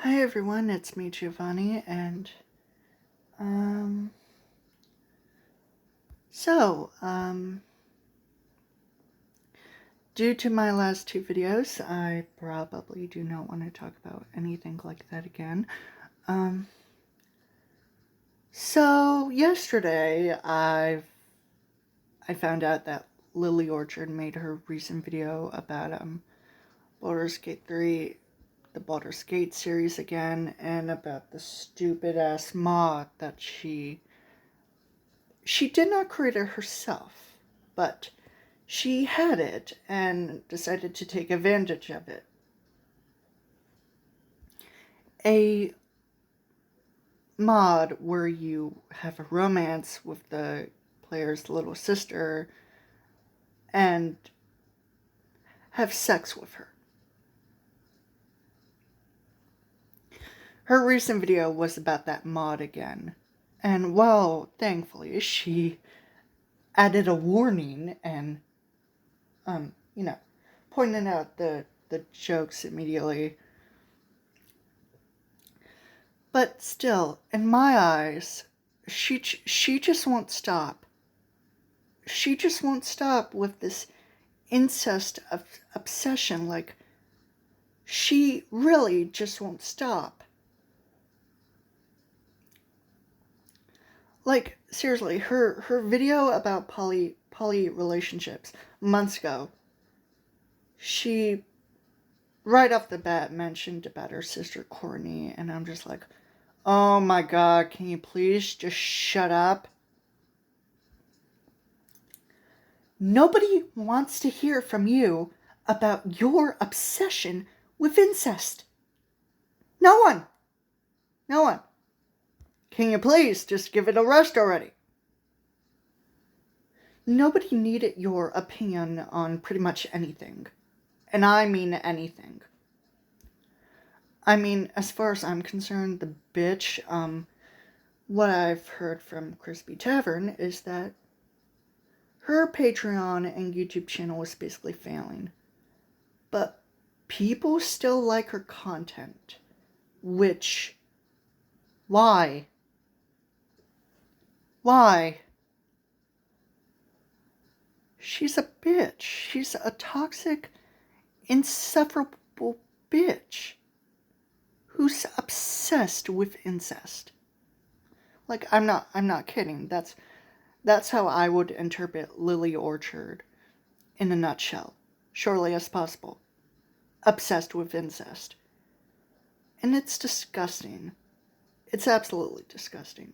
Hi everyone, it's me Giovanni, and um so due to my last two videos, I probably do not want to talk about anything like that again. So yesterday I found out that Lily Orchard made her recent video about Baldur's Gate 3, the Baldur's Gate series again, and about the stupid ass mod that she did not create it herself, but she had it and decided to take advantage of it. A mod where you have a romance with the player's little sister and have sex with her. Her recent video was about that mod again. And well, thankfully, she added a warning and, pointed out the jokes immediately. But still, in my eyes, she just won't stop. She just won't stop with this incest obsession. Like, she really just won't stop. Like, seriously, her video about poly relationships months ago, she right off the bat mentioned about her sister Courtney, and I'm just like, oh my god, can you please just shut up? Nobody wants to hear from you about your obsession with incest. No one. No one. Can you please just give it a rest already? Nobody needed your opinion on pretty much anything. And I mean anything. I mean, as far as I'm concerned, the bitch, what I've heard from Crispy Tavern is that her Patreon and YouTube channel is basically failing. But people still like her content. Which, why? Why? She's a bitch. She's a toxic, insufferable bitch who's obsessed with incest. Like, I'm not kidding. That's how I would interpret Lily Orchard in a nutshell. Shortly as possible. Obsessed with incest. And it's disgusting. It's absolutely disgusting.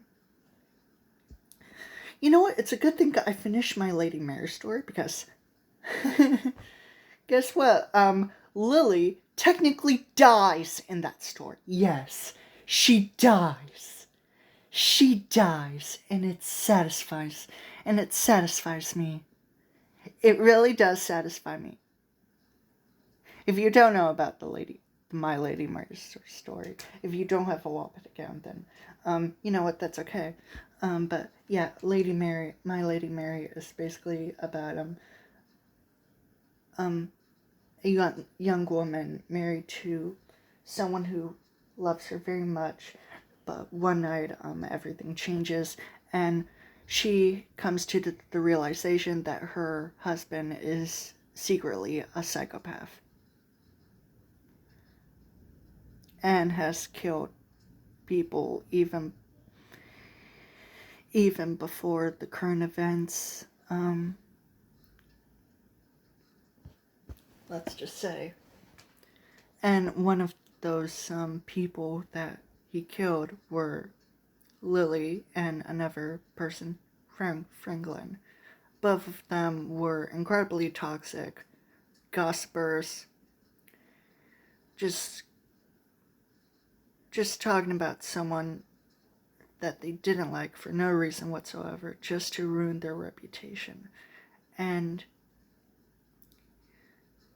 You know what? It's a good thing I finished my Lady Mary story because guess what? Lily technically dies in that story. Yes, she dies. She dies, and it satisfies me. It really does satisfy me. If you don't know about my Lady Mary story, if you don't have a Wattpad account, then, you know what, that's okay. But yeah, my Lady Mary is basically about, a young woman married to someone who loves her very much, but one night, everything changes, and she comes to the realization that her husband is secretly a psychopath and has killed people even before the current events, let's just say. And one of those people that he killed were Lily and another person, Franklin. Both of them were incredibly toxic, gossipers, just talking about someone that they didn't like for no reason whatsoever, just to ruin their reputation. And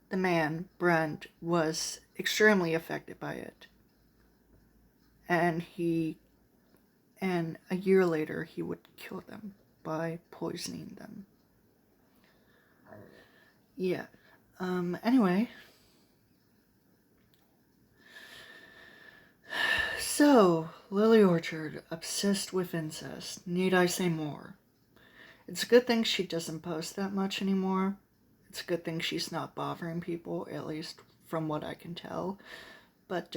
the man, Brent, was extremely affected by it. And a year later, he would kill them by poisoning them. Yeah. Anyway. So, Lily Orchard, obsessed with incest. Need I say more? It's a good thing she doesn't post that much anymore. It's a good thing she's not bothering people, at least from what I can tell. But,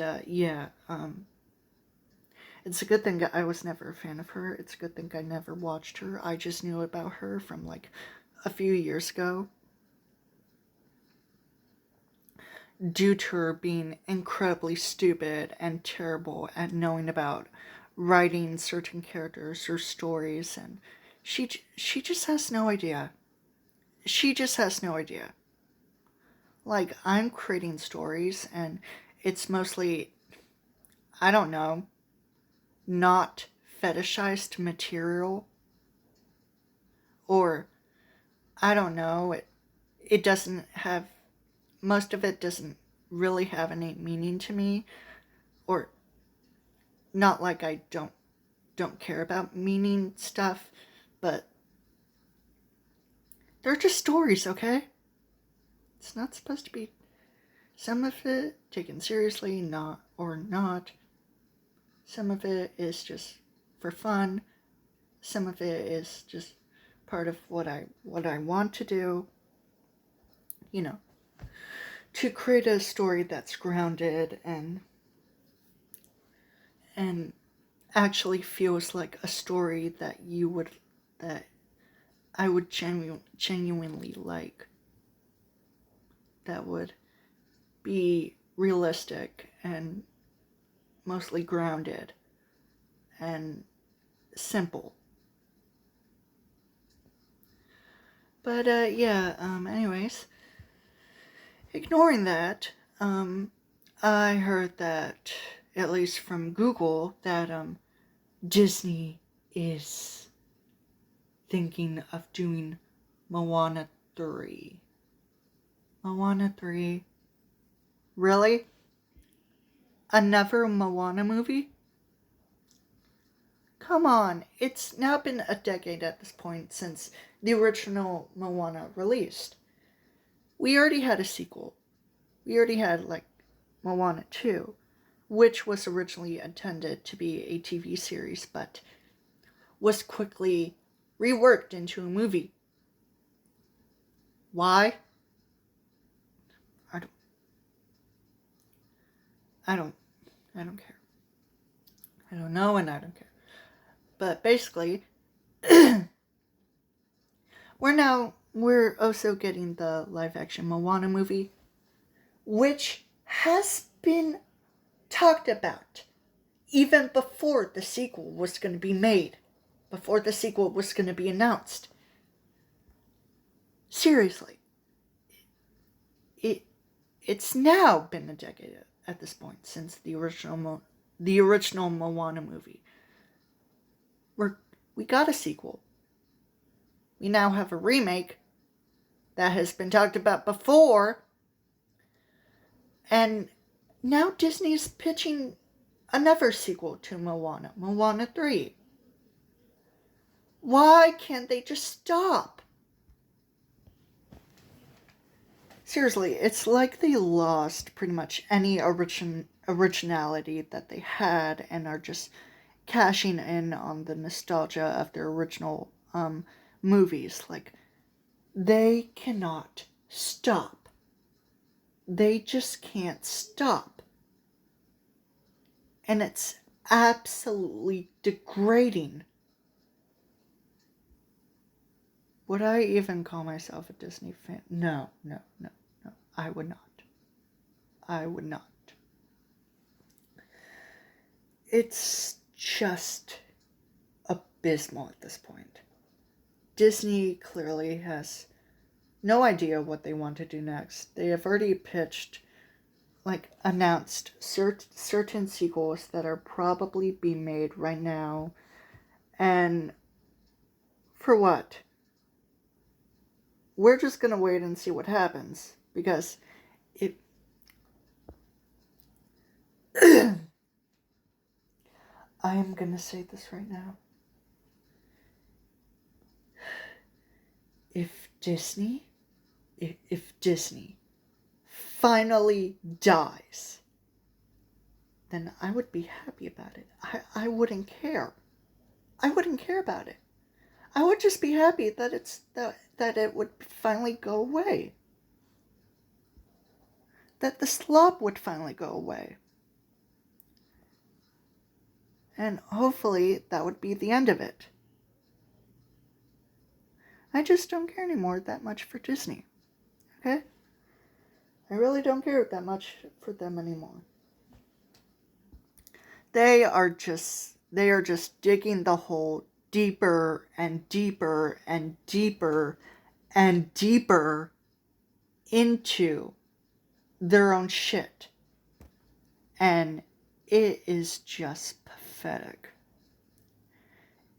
it's a good thing I was never a fan of her. It's a good thing I never watched her. I just knew about her from, a few years ago. Due to her being incredibly stupid and terrible at knowing about writing certain characters or stories, and she just has no idea. She just has no idea. I'm creating stories, and it's mostly, I don't know, not fetishized material, or I don't know, it doesn't have, most of it doesn't really have any meaning to me, or not like I don't care about meaning stuff, but they're just stories, okay? It's not supposed to be some of it taken seriously, not or not. Some of it is just for fun. Some of it is just part of what I want to do. You know, to create a story that's grounded and actually feels like a story that I would genuinely like. That would be realistic and mostly grounded and simple. But anyways, ignoring that, I heard that, at least from Google, that Disney is thinking of doing Moana 3. Moana 3? Really? Another Moana movie? Come on, it's now been a decade at this point since the original Moana released. We already had a sequel. We already had, Moana 2, which was originally intended to be a TV series, but was quickly reworked into a movie. Why? I don't care. I don't know, and I don't care. But basically, we're also getting the live action Moana movie, which has been talked about even before the sequel was going to be made, before the sequel was going to be announced. Seriously. It's now been a decade at this point since the original Moana movie. We got a sequel. We now have a remake that has been talked about before, and now Disney's pitching another sequel to Moana, Moana 3. Why can't they just stop? Seriously, it's like they lost pretty much any originality that they had and are just cashing in on the nostalgia of their original movies. They cannot stop. They just can't stop. And it's absolutely degrading. Would I even call myself a Disney fan? No. I would not. It's just abysmal at this point. Disney clearly has no idea what they want to do next. They have already pitched, announced certain sequels that are probably being made right now. And for what? We're just going to wait and see what happens. Because I am going to say this right now. If Disney finally dies, then I would be happy about it. I wouldn't care. I wouldn't care about it. I would just be happy that that it would finally go away. That the slop would finally go away. And hopefully that would be the end of it. I just don't care anymore that much for Disney. Okay? I really don't care that much for them anymore. They are just digging the hole deeper and deeper and deeper and deeper into their own shit. And it is just pathetic.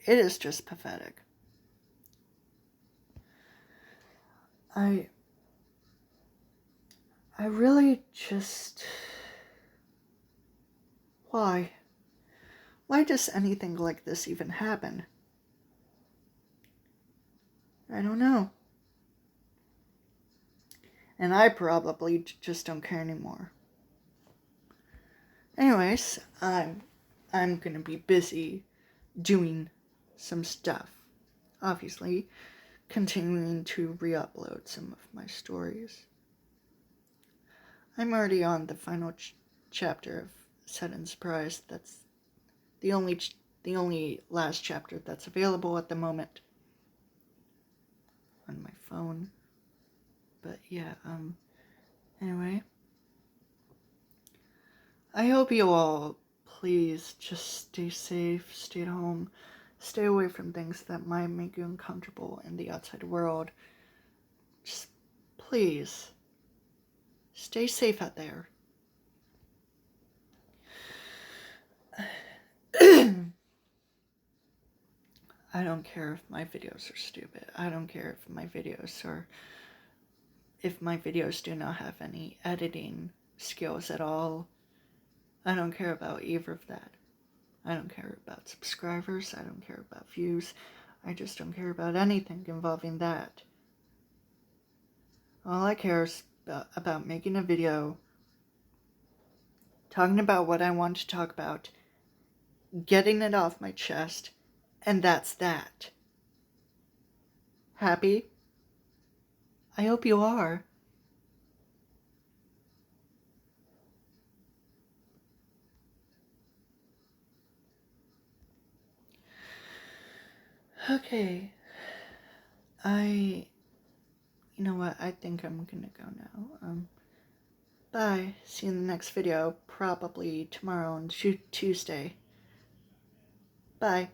It is just pathetic. I really just... Why? Why does anything like this even happen? I don't know. And I probably just don't care anymore. Anyways, I'm gonna be busy doing some stuff. Obviously, continuing to re-upload some of my stories. I'm already on the final chapter of Sudden Surprise. That's the only last chapter that's available at the moment on my phone. But yeah, anyway, I hope you all please just stay safe, stay at home, stay away from things that might make you uncomfortable in the outside world. Just please stay safe out there. I don't care if my videos are stupid. I don't care if my videos do not have any editing skills at all. I don't care about either of that. I don't care about subscribers. I don't care about views. I just don't care about anything involving that. All I care is about making a video, talking about what I want to talk about, getting it off my chest, and that's that. Happy? I hope you are. Okay. You know what? I think I'm gonna go now. Bye. See you in the next video. Probably tomorrow on Tuesday. Bye.